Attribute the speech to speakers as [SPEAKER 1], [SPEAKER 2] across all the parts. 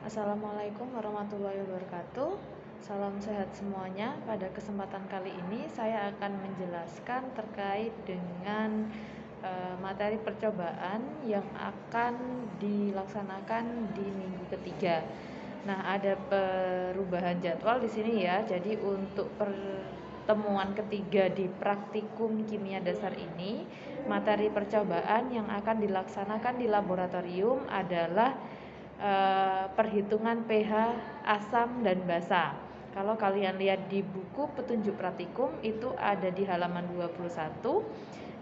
[SPEAKER 1] Assalamualaikum warahmatullahi wabarakatuh. Salam sehat semuanya. Pada kesempatan kali ini saya akan menjelaskan terkait dengan materi percobaan yang akan dilaksanakan di minggu ketiga. Nah, ada perubahan jadwal di sini ya. Jadi untuk pertemuan ketiga di praktikum kimia dasar ini, materi percobaan yang akan dilaksanakan di laboratorium adalah perhitungan pH asam dan basa. Kalau kalian lihat di buku petunjuk praktikum itu ada di halaman 21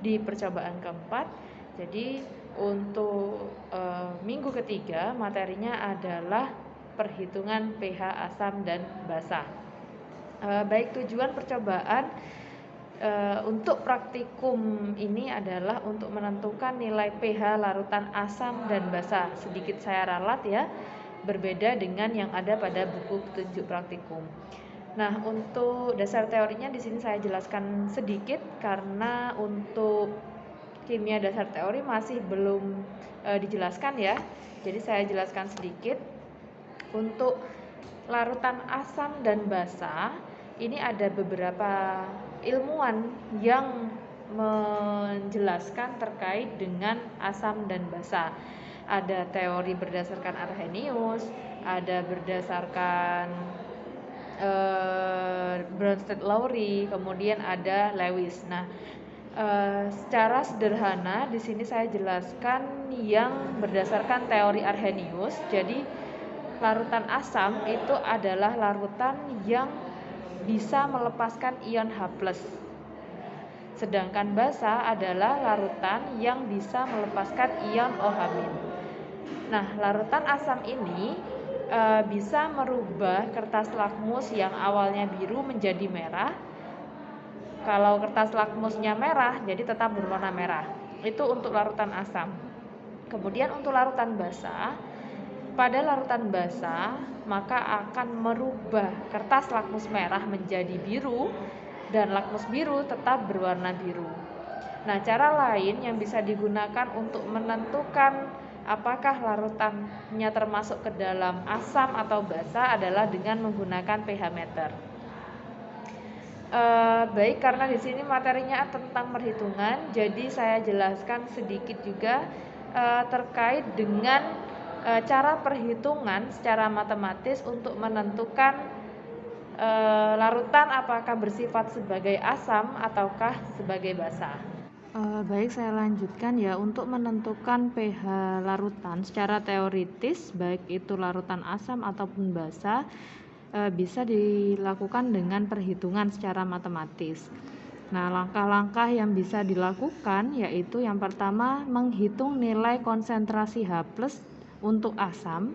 [SPEAKER 1] di percobaan keempat. Jadi untuk minggu ketiga materinya adalah perhitungan pH asam dan basa. Baik tujuan percobaan untuk praktikum ini adalah untuk menentukan nilai pH larutan asam dan basa. Sedikit saya ralat ya, berbeda dengan yang ada pada buku petunjuk praktikum. Nah, untuk dasar teorinya di sini saya jelaskan sedikit karena untuk kimia dasar teori masih belum dijelaskan ya. Jadi saya jelaskan sedikit. Untuk larutan asam dan basa ini ada beberapa ilmuwan yang menjelaskan terkait dengan asam dan basa. Ada teori berdasarkan Arrhenius, ada berdasarkan Bronsted-Lowry, kemudian ada Lewis. Nah, secara sederhana di sini saya jelaskan yang berdasarkan teori Arrhenius. Jadi larutan asam itu adalah larutan yang bisa melepaskan ion H+. Sedangkan basa adalah larutan yang bisa melepaskan ion OH-. Nah, larutan asam ini bisa merubah kertas lakmus yang awalnya biru menjadi merah. Kalau kertas lakmusnya merah, jadi tetap berwarna merah. Itu untuk larutan asam. Kemudian untuk larutan basa, pada larutan basa maka akan merubah kertas lakmus merah menjadi biru dan lakmus biru tetap berwarna biru. Nah, cara lain yang bisa digunakan untuk menentukan apakah larutannya termasuk ke dalam asam atau basa adalah dengan menggunakan pH meter. Baik, karena di sini materinya tentang perhitungan, jadi saya jelaskan sedikit juga terkait dengan cara perhitungan secara matematis untuk menentukan larutan apakah bersifat sebagai asam ataukah sebagai basa. Baik, saya lanjutkan ya. Untuk menentukan pH larutan secara teoritis, baik itu larutan asam ataupun basa, bisa dilakukan dengan perhitungan secara matematis. Nah, langkah-langkah yang bisa dilakukan yaitu yang pertama menghitung nilai konsentrasi H+ untuk asam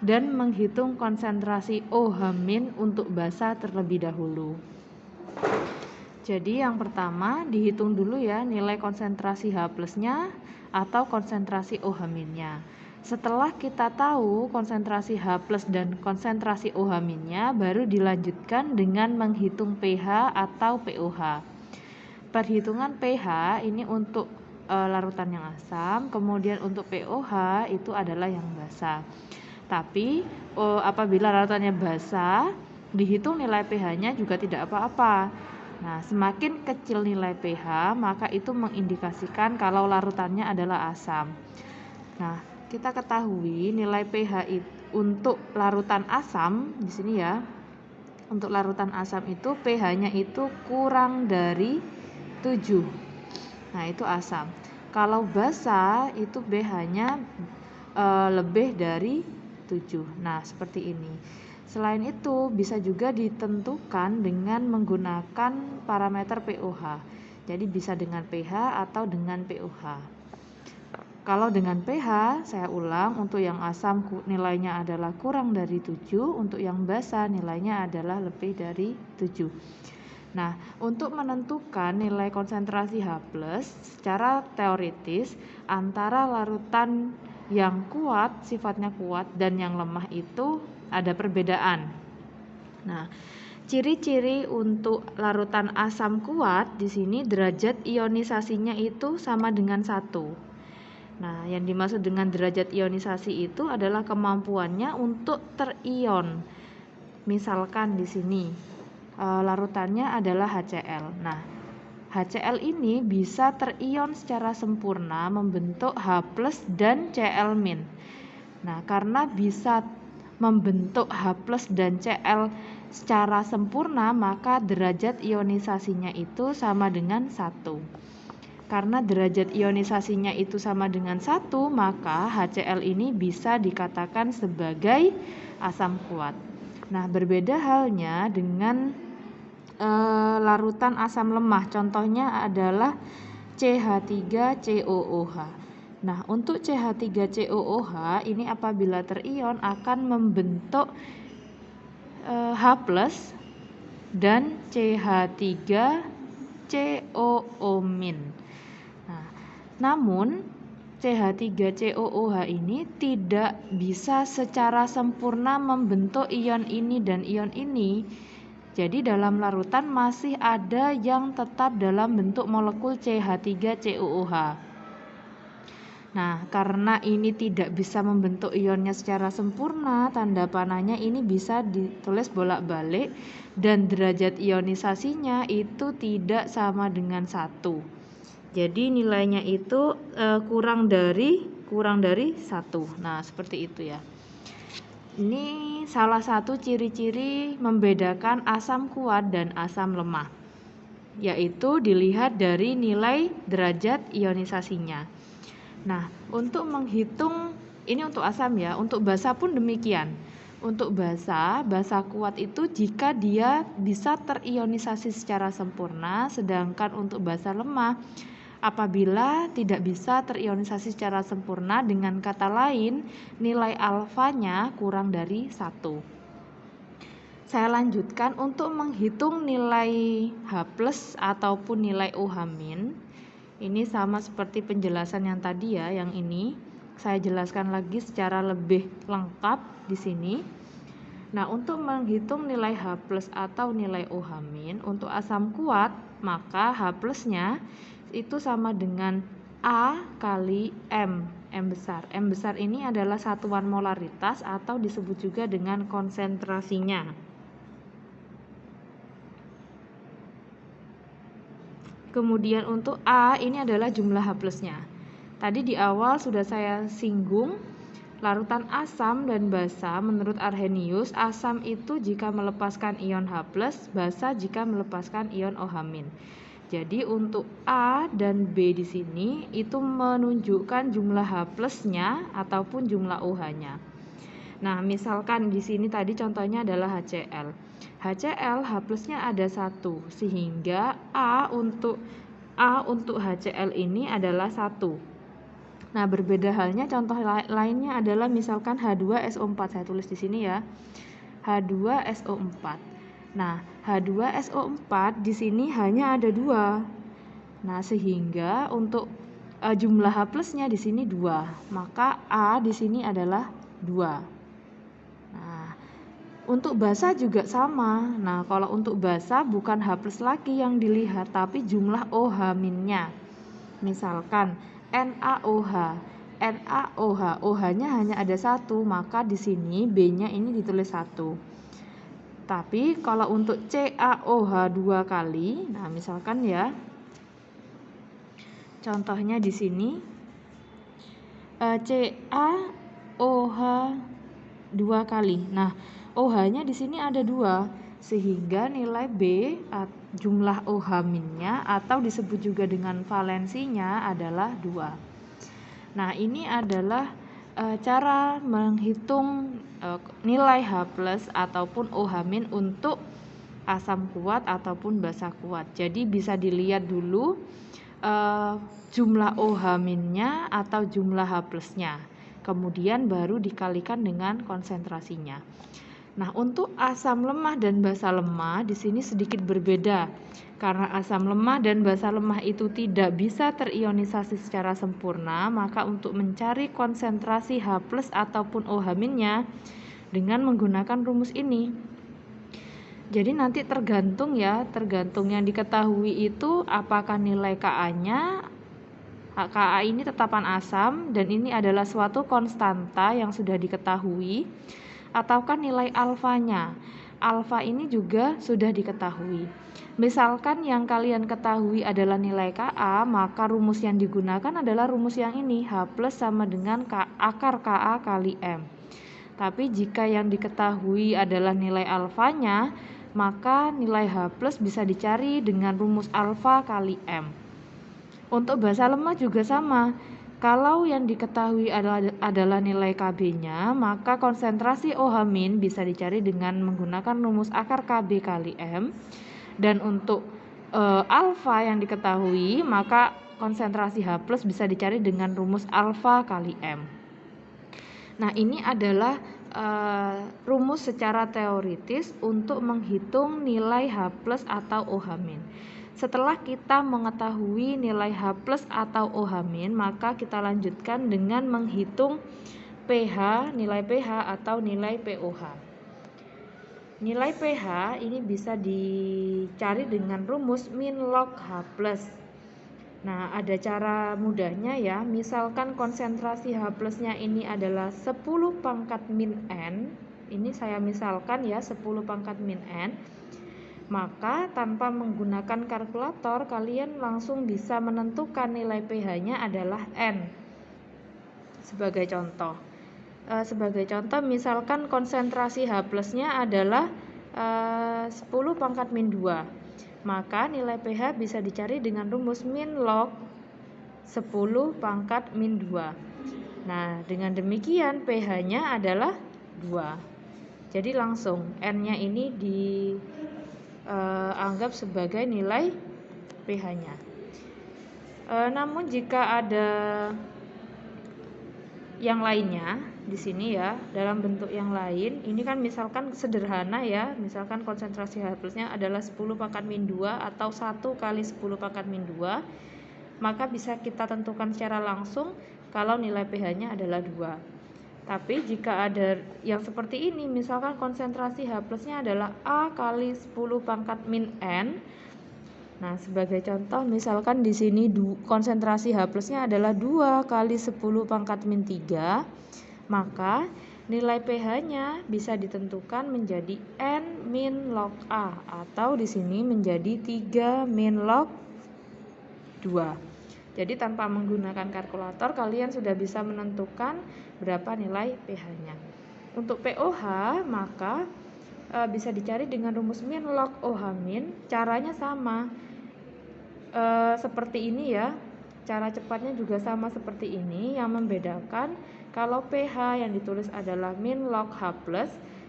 [SPEAKER 1] dan menghitung konsentrasi OH- untuk basa terlebih dahulu. Jadi yang pertama dihitung dulu ya nilai konsentrasi H+-nya atau konsentrasi OH-nya. Setelah kita tahu konsentrasi H+ dan konsentrasi OH-nya, baru dilanjutkan dengan menghitung pH atau pOH. Perhitungan pH ini untuk larutan yang asam, kemudian untuk pOH itu adalah yang basa. Tapi apabila larutannya basa, dihitung nilai pH-nya juga tidak apa-apa. Nah, semakin kecil nilai pH, maka itu mengindikasikan kalau larutannya adalah asam. Nah, kita ketahui nilai pH untuk larutan asam di sini ya. Untuk larutan asam itu pH-nya itu kurang dari 7. Nah, itu asam. Kalau basa itu pH-nya lebih dari 7. Nah, seperti ini. Selain itu, bisa juga ditentukan dengan menggunakan parameter pOH. Jadi bisa dengan pH atau dengan pOH. Kalau dengan pH, saya ulang, untuk yang asam nilainya adalah kurang dari 7, untuk yang basa nilainya adalah lebih dari 7. Nah, untuk menentukan nilai konsentrasi H+ secara teoritis antara larutan yang kuat, sifatnya kuat, dan yang lemah itu ada perbedaan. Nah, ciri-ciri untuk larutan asam kuat di sini derajat ionisasinya itu sama dengan 1. Nah, yang dimaksud dengan derajat ionisasi itu adalah kemampuannya untuk terion. Misalkan di sini larutannya adalah HCl. Nah, HCl ini bisa terion secara sempurna membentuk H+ dan Cl-. Nah, karena bisa membentuk H+ dan Cl secara sempurna, maka derajat ionisasinya itu sama dengan 1. Karena derajat ionisasinya itu sama dengan 1, maka HCl ini bisa dikatakan sebagai asam kuat. Nah, berbeda halnya dengan larutan asam lemah. Contohnya adalah CH3COOH. Nah, untuk CH3COOH ini apabila terion akan membentuk H+ dan CH3COO-. Nah, namun CH3COOH ini tidak bisa secara sempurna membentuk ion ini dan ion ini. Jadi dalam larutan masih ada yang tetap dalam bentuk molekul CH3COOH. Nah, karena ini tidak bisa membentuk ionnya secara sempurna, tanda panahnya ini bisa ditulis bolak-balik dan derajat ionisasinya itu tidak sama dengan 1. Jadi nilainya itu kurang dari 1. Nah, seperti itu ya. Ini salah satu ciri-ciri membedakan asam kuat dan asam lemah, yaitu dilihat dari nilai derajat ionisasinya. Nah, untuk menghitung, ini untuk asam ya, untuk basa pun demikian. Untuk basa kuat itu jika dia bisa terionisasi secara sempurna, sedangkan untuk basa lemah apabila tidak bisa terionisasi secara sempurna, dengan kata lain nilai alfanya kurang dari 1. Saya lanjutkan untuk menghitung nilai H+ ataupun nilai OH-. Ini sama seperti penjelasan yang tadi ya, yang ini saya jelaskan lagi secara lebih lengkap di sini. Nah, untuk menghitung nilai H+ atau nilai OH- untuk asam kuat, maka H+-nya itu sama dengan A kali M besar. M besar ini adalah satuan molaritas atau disebut juga dengan konsentrasinya. Kemudian untuk A ini adalah jumlah H+-nya. Tadi di awal sudah saya singgung, larutan asam dan basa menurut Arrhenius, asam itu jika melepaskan ion H+, basa jika melepaskan ion OH-. Jadi untuk A dan B di sini itu menunjukkan jumlah H+-nya ataupun jumlah OH-nya. Nah, misalkan di sini tadi contohnya adalah HCl. HCl H+-nya ada 1, sehingga A untuk HCl ini adalah 1. Nah, berbeda halnya contoh lainnya adalah misalkan H2SO4. Saya tulis di sini ya. H2SO4. Nah, H2SO4 di sini hanya ada 2. Nah, sehingga untuk jumlah H+-nya di sini 2. Maka A di sini adalah 2. Nah, untuk basa juga sama. Nah, kalau untuk basa bukan H+ lagi yang dilihat, tapi jumlah OH-nya. Misalkan NaOH. NaOH, OH-nya hanya ada 1, maka di sini B-nya ini ditulis 1. Tapi kalau untuk CaOH 2 kali, nah misalkan ya, contohnya di sini CaOH 2 kali. Nah, OH-nya di sini ada 2, sehingga nilai B jumlah OH-nya atau disebut juga dengan valensinya adalah 2. Nah, ini adalah cara menghitung nilai H+ ataupun OH- untuk asam kuat ataupun basa kuat. Jadi bisa dilihat dulu jumlah OH-nya atau jumlah H+-nya. Kemudian baru dikalikan dengan konsentrasinya. Nah, untuk asam lemah dan basa lemah di sini sedikit berbeda. Karena asam lemah dan basa lemah itu tidak bisa terionisasi secara sempurna, maka untuk mencari konsentrasi H+ ataupun OH-nya dengan menggunakan rumus ini. Jadi nanti tergantung yang diketahui itu apakah nilai Ka-nya Ka ini tetapan asam dan ini adalah suatu konstanta yang sudah diketahui, ataukah nilai alfanya. Alfa ini juga sudah diketahui. Misalkan yang kalian ketahui adalah nilai Ka, maka rumus yang digunakan adalah rumus yang ini, H plus sama dengan akar Ka kali M. Tapi jika yang diketahui adalah nilai alfanya, maka nilai H plus bisa dicari dengan rumus alfa kali M. Untuk basa lemah juga sama. Kalau yang diketahui adalah nilai Kb-nya, maka konsentrasi OH- bisa dicari dengan menggunakan rumus akar Kb kali M. Dan untuk alfa yang diketahui, maka konsentrasi H+ bisa dicari dengan rumus alfa kali M. Nah, ini adalah rumus secara teoritis untuk menghitung nilai H+ atau OH-. Setelah kita mengetahui nilai H+ atau OH-, maka kita lanjutkan dengan menghitung pH, nilai pH atau nilai pOH. Nilai pH ini bisa dicari dengan rumus min log H+. Nah, ada cara mudahnya ya. Misalkan konsentrasi H+-nya ini adalah 10 pangkat min N. Ini saya misalkan ya, 10 pangkat min N. Maka tanpa menggunakan kalkulator, kalian langsung bisa menentukan nilai pH-nya adalah N. Sebagai contoh, misalkan konsentrasi H+-nya adalah 10 pangkat min 2. Maka nilai pH bisa dicari dengan rumus min log 10 pangkat min 2. Nah, dengan demikian pH-nya adalah 2. Jadi langsung N-nya ini dianggap sebagai nilai pH-nya. Namun jika ada yang lainnya di sini ya, dalam bentuk yang lain, ini kan misalkan sederhana ya, misalkan konsentrasi H+-nya adalah 10 pangkat min 2 atau 1 kali 10 pangkat min 2, maka bisa kita tentukan secara langsung kalau nilai pH-nya adalah 2. Tapi jika ada yang seperti ini, misalkan konsentrasi H+-nya adalah A kali 10 pangkat min N. Nah, sebagai contoh misalkan di sini konsentrasi H+-nya adalah 2 kali 10 pangkat min 3, maka nilai pH-nya bisa ditentukan menjadi N min log A atau di sini menjadi 3 min log 2. Jadi tanpa menggunakan kalkulator kalian sudah bisa menentukan berapa nilai pH-nya. Untuk pOH maka bisa dicari dengan rumus min log OH-. Caranya sama seperti ini ya. Cara cepatnya juga sama seperti ini. Yang membedakan kalau pH yang ditulis adalah min log H+,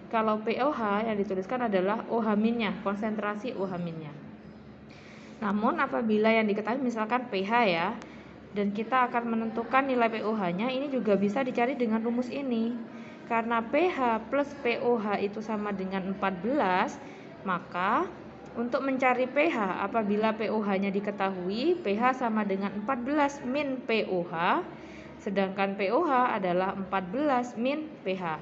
[SPEAKER 1] kalau pOH yang dituliskan adalah OH-nya, konsentrasi OH-nya. Namun apabila yang diketahui misalkan pH ya, dan kita akan menentukan nilai pOH-nya, ini juga bisa dicari dengan rumus ini. Karena pH plus pOH itu sama dengan 14, maka untuk mencari pH apabila pOH-nya diketahui, pH sama dengan 14 min pOH, sedangkan pOH adalah 14 min pH.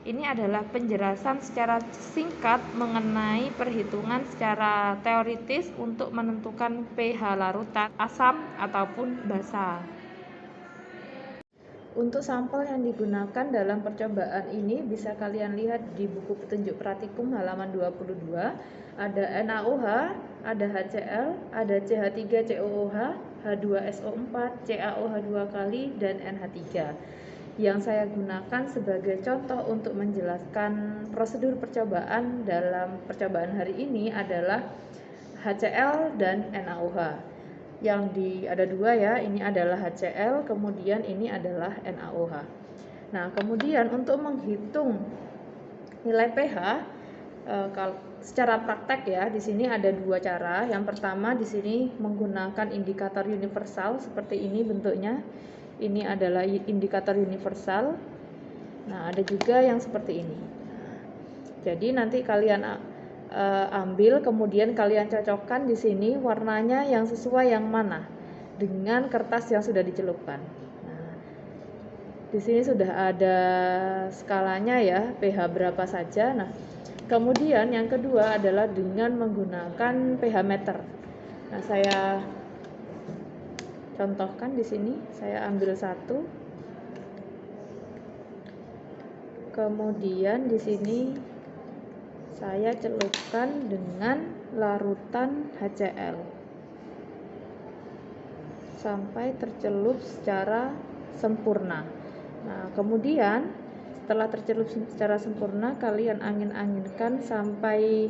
[SPEAKER 1] Ini adalah penjelasan secara singkat mengenai perhitungan secara teoritis untuk menentukan pH larutan asam ataupun basa. Untuk sampel yang digunakan dalam percobaan ini bisa kalian lihat di buku petunjuk praktikum halaman 22. Ada NaOH, ada HCl, ada CH3COOH, H2SO4, CaOH 2 kali, dan NH3. Yang saya gunakan sebagai contoh untuk menjelaskan prosedur percobaan dalam percobaan hari ini adalah HCl dan NaOH. Ada dua ya, ini adalah HCl, kemudian ini adalah NaOH. Nah, kemudian untuk menghitung nilai pH secara praktek ya, di sini ada dua cara. Yang pertama di sini menggunakan indikator universal seperti ini bentuknya. Ini adalah indikator universal. Nah, ada juga yang seperti ini. Jadi nanti kalian ambil, kemudian kalian cocokkan di sini warnanya yang sesuai yang mana dengan kertas yang sudah dicelupkan. Nah, di sini sudah ada skalanya ya, pH berapa saja. Nah, kemudian yang kedua adalah dengan menggunakan pH meter. Nah, saya contohkan di sini. Saya ambil satu. Kemudian di sini saya celupkan dengan larutan HCl sampai tercelup secara sempurna. Nah, kemudian setelah tercelup secara sempurna, kalian angin-anginkan sampai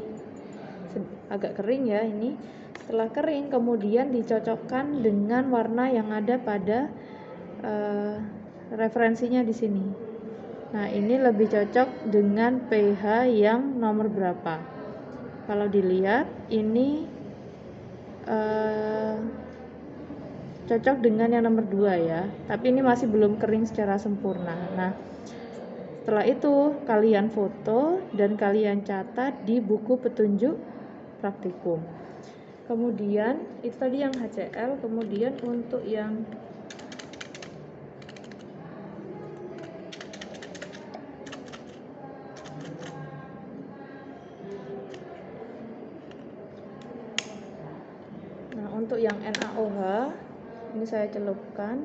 [SPEAKER 1] agak kering ya ini. Setelah kering, kemudian dicocokkan dengan warna yang ada pada referensinya di sini. Nah, ini lebih cocok dengan pH yang nomor berapa. Kalau dilihat ini cocok dengan yang nomor 2 ya, tapi ini masih belum kering secara sempurna. Nah, setelah itu kalian foto dan kalian catat di buku petunjuk praktikum. Kemudian itu tadi yang HCl. Kemudian untuk yang NaOH ini saya celupkan.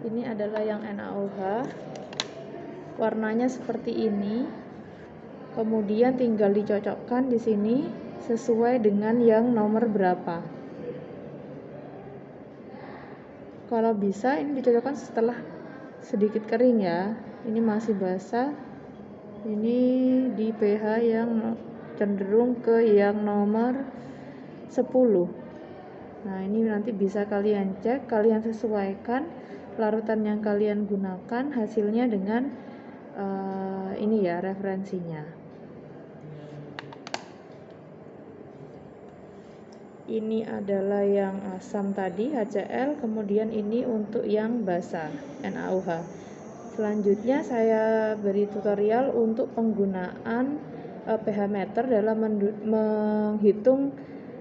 [SPEAKER 1] Ini adalah yang NaOH, warnanya seperti ini. Kemudian tinggal dicocokkan di sini sesuai dengan yang nomor berapa. Kalau bisa ini dicocokkan setelah sedikit kering ya. Ini masih basah. Ini di pH yang cenderung ke yang nomor 10. Nah, ini nanti bisa kalian cek, kalian sesuaikan larutan yang kalian gunakan hasilnya dengan ini ya referensinya. Ini adalah yang asam tadi HCl, kemudian ini untuk yang basah NaOH. Selanjutnya saya beri tutorial untuk penggunaan pH meter dalam menghitung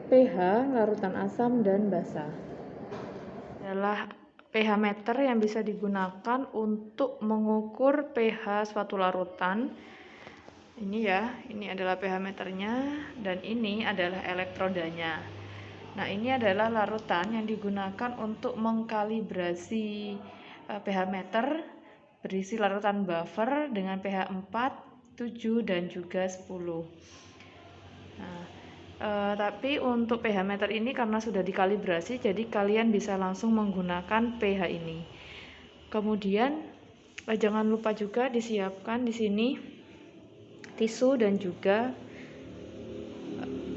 [SPEAKER 1] pH larutan asam dan basah. Adalah pH meter yang bisa digunakan untuk mengukur pH suatu larutan. Ini ya, ini adalah pH meternya dan ini adalah elektrodanya. Nah, ini adalah larutan yang digunakan untuk mengkalibrasi pH meter berisi larutan buffer dengan pH 4, 7, dan juga 10. Nah, tapi untuk pH meter ini karena sudah dikalibrasi, jadi kalian bisa langsung menggunakan pH ini. Kemudian jangan lupa juga disiapkan di sini tisu dan juga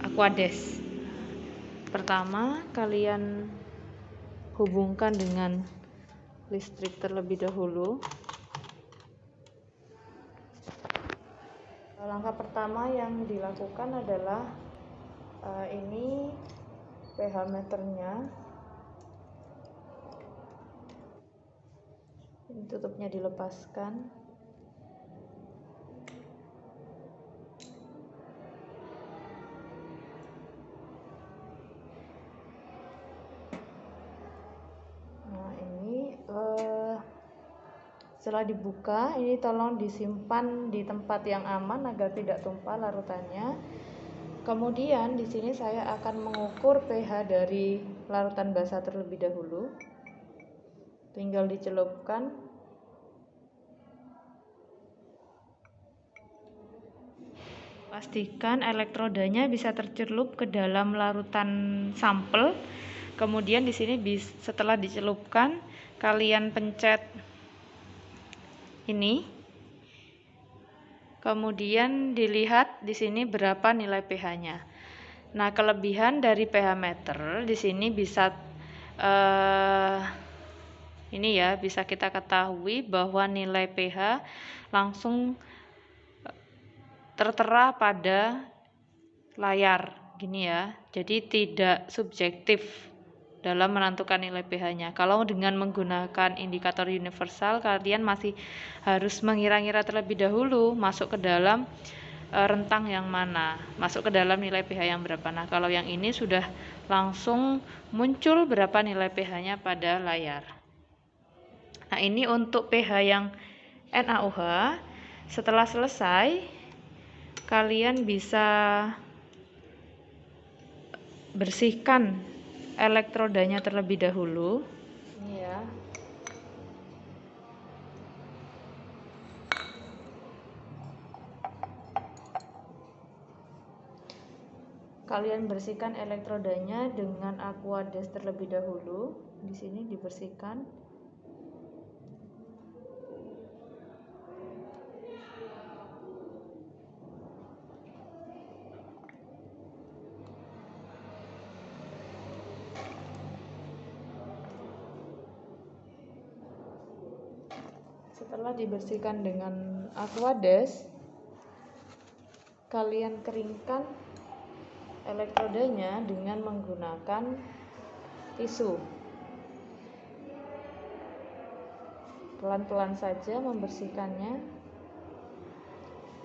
[SPEAKER 1] aquades. Pertama, kalian hubungkan dengan listrik terlebih dahulu. Langkah pertama yang dilakukan adalah ini pH meternya, ini tutupnya dilepaskan. Nah, ini setelah dibuka, ini tolong disimpan di tempat yang aman agar tidak tumpah larutannya. Kemudian di sini saya akan mengukur pH dari larutan basah terlebih dahulu. Tinggal dicelupkan. Pastikan elektrodanya bisa tercelup ke dalam larutan sampel. Kemudian di sini setelah dicelupkan, kalian pencet ini. Kemudian dilihat di sini berapa nilai pH-nya. Nah, kelebihan dari pH meter di sini bisa ini ya, bisa kita ketahui bahwa nilai pH langsung tertera pada layar gini ya. Jadi tidak subjektif dalam menentukan nilai pH-nya. Kalau dengan menggunakan indikator universal, kalian masih harus mengira-ngira terlebih dahulu masuk ke dalam rentang yang mana, masuk ke dalam nilai pH yang berapa. Nah, kalau yang ini sudah langsung muncul berapa nilai pH-nya pada layar. Nah, ini untuk pH yang NaOH. Setelah selesai, kalian bisa bersihkan elektrodanya terlebih dahulu. Ini ya. Kalian bersihkan elektrodanya dengan Aquades terlebih dahulu. Di sini dibersihkan. Setelah dibersihkan dengan Aquades, kalian keringkan elektrodanya dengan menggunakan tisu. Pelan-pelan saja membersihkannya.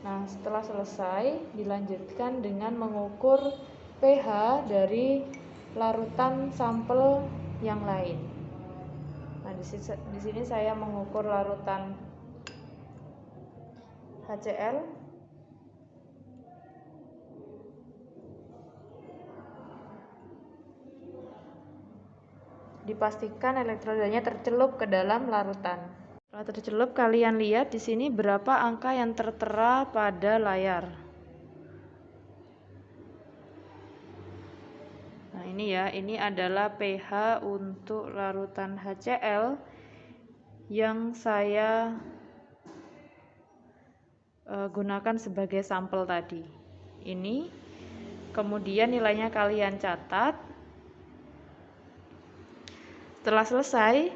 [SPEAKER 1] Nah, setelah selesai, dilanjutkan dengan mengukur pH dari larutan sampel yang lain. Nah, di sini saya mengukur larutan HCl. Dipastikan elektrodanya tercelup ke dalam larutan. Setelah tercelup, kalian lihat di sini berapa angka yang tertera pada layar. Nah, ini ya, ini adalah pH untuk larutan HCl yang saya gunakan sebagai sampel tadi. Ini, kemudian nilainya kalian catat. Setelah selesai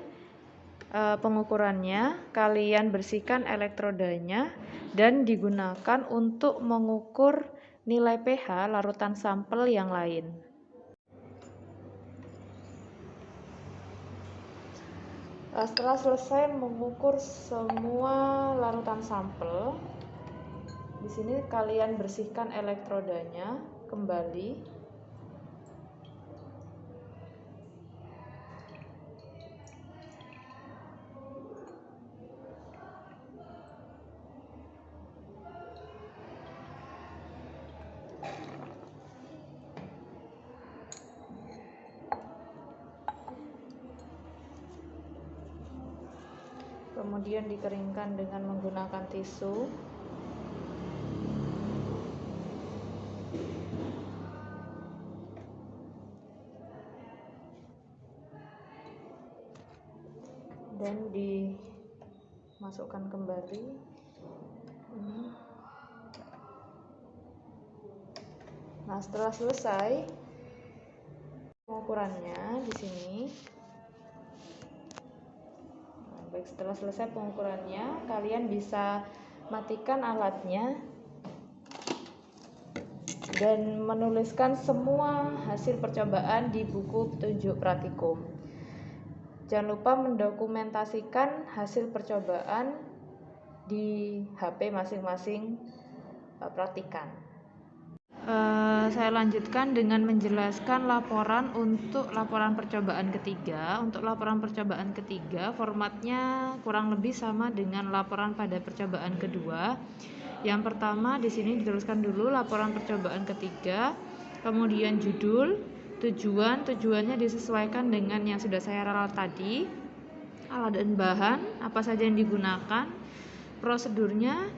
[SPEAKER 1] pengukurannya, kalian bersihkan elektrodanya dan digunakan untuk mengukur nilai pH larutan sampel yang lain. Setelah selesai mengukur semua larutan sampel, di sini kalian bersihkan elektrodanya kembali. Kemudian dikeringkan dengan menggunakan tisu. Dan dimasukkan kembali. Nah, setelah selesai pengukurannya di sini. Baik, setelah selesai pengukurannya, kalian bisa matikan alatnya dan menuliskan semua hasil percobaan di buku petunjuk praktikum. Jangan lupa mendokumentasikan hasil percobaan di HP masing-masing praktikan. Saya lanjutkan dengan menjelaskan laporan untuk laporan percobaan ketiga. Untuk laporan percobaan ketiga, formatnya kurang lebih sama dengan laporan pada percobaan kedua. Yang pertama, di sini dituliskan dulu laporan percobaan ketiga, kemudian judul, tujuannya disesuaikan dengan yang sudah saya ralat tadi, alat dan bahan, apa saja yang digunakan, prosedurnya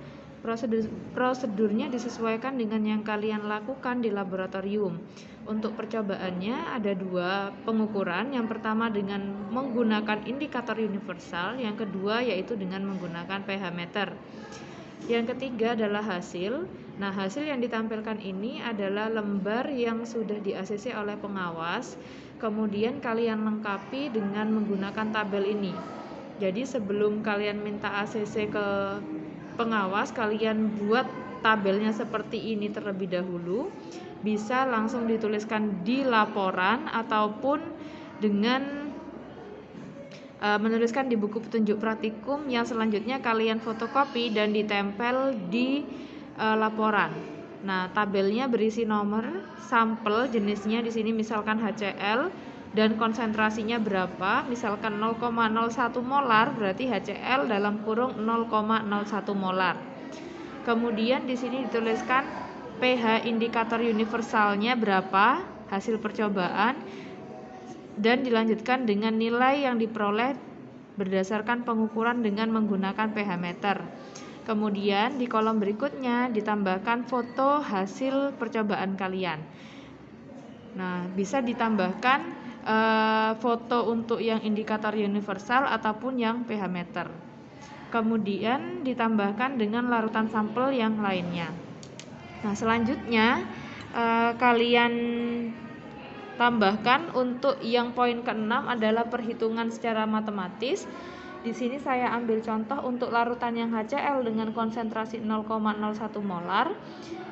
[SPEAKER 1] disesuaikan dengan yang kalian lakukan di laboratorium. Untuk percobaannya ada 2 pengukuran. Yang pertama dengan menggunakan indikator universal, yang kedua yaitu dengan menggunakan pH meter. Yang ketiga adalah hasil. Nah, hasil yang ditampilkan ini adalah lembar yang sudah di-ACC oleh pengawas. Kemudian kalian lengkapi dengan menggunakan tabel ini. Jadi sebelum kalian minta ACC ke pengawas, kalian buat tabelnya seperti ini terlebih dahulu. Bisa langsung dituliskan di laporan ataupun dengan menuliskan di buku petunjuk praktikum yang selanjutnya kalian fotokopi dan ditempel di laporan. Nah, tabelnya berisi nomor, sampel, jenisnya di sini misalkan HCl dan konsentrasinya berapa, misalkan 0,01 molar berarti HCl dalam kurung 0,01 molar. Kemudian di sini dituliskan pH indikator universalnya berapa hasil percobaan, dan dilanjutkan dengan nilai yang diperoleh berdasarkan pengukuran dengan menggunakan pH meter. Kemudian di kolom berikutnya ditambahkan foto hasil percobaan kalian. Nah, bisa ditambahkan foto untuk yang indikator universal ataupun yang pH meter. Kemudian ditambahkan dengan larutan sampel yang lainnya. Nah, selanjutnya kalian tambahkan untuk yang poin ke-6 adalah perhitungan secara matematis. Di sini saya ambil contoh untuk larutan yang HCl dengan konsentrasi 0,01 molar.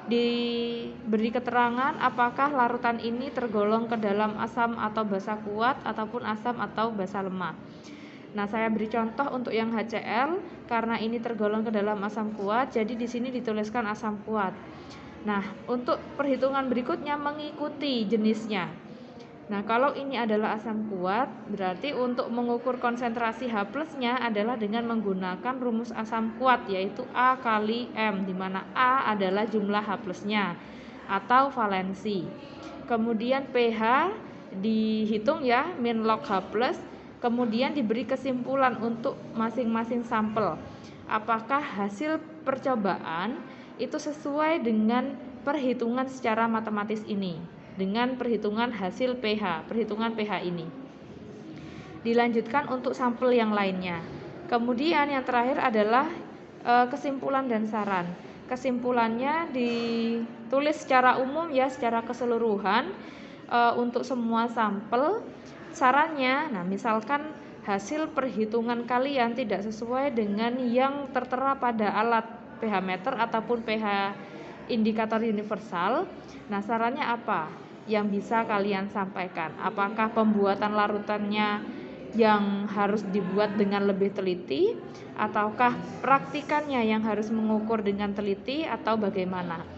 [SPEAKER 1] Diberi keterangan apakah larutan ini tergolong ke dalam asam atau basa kuat ataupun asam atau basa lemah. Nah, saya beri contoh untuk yang HCl karena ini tergolong ke dalam asam kuat, jadi di sini dituliskan asam kuat. Nah, untuk perhitungan berikutnya mengikuti jenisnya. Nah, kalau ini adalah asam kuat, berarti untuk mengukur konsentrasi H plusnya adalah dengan menggunakan rumus asam kuat, yaitu A kali M, di mana A adalah jumlah H plusnya atau valensi. Kemudian pH dihitung ya, min log H plus. Kemudian diberi kesimpulan untuk masing-masing sampel. Apakah hasil percobaan itu sesuai dengan perhitungan secara matematis ini, dengan perhitungan hasil pH, perhitungan pH ini. Dilanjutkan untuk sampel yang lainnya. Kemudian yang terakhir adalah kesimpulan dan saran. Kesimpulannya ditulis secara umum ya, secara keseluruhan untuk semua sampel. Sarannya, nah misalkan hasil perhitungan kalian tidak sesuai dengan yang tertera pada alat pH meter ataupun pH indikator universal. Nah, sarannya apa yang bisa kalian sampaikan? Apakah pembuatan larutannya yang harus dibuat dengan lebih teliti, ataukah praktikannya yang harus mengukur dengan teliti, atau bagaimana?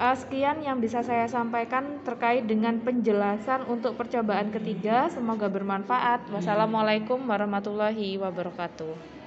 [SPEAKER 1] Sekian yang bisa saya sampaikan terkait dengan penjelasan untuk percobaan ketiga. Semoga bermanfaat. Wassalamualaikum warahmatullahi wabarakatuh.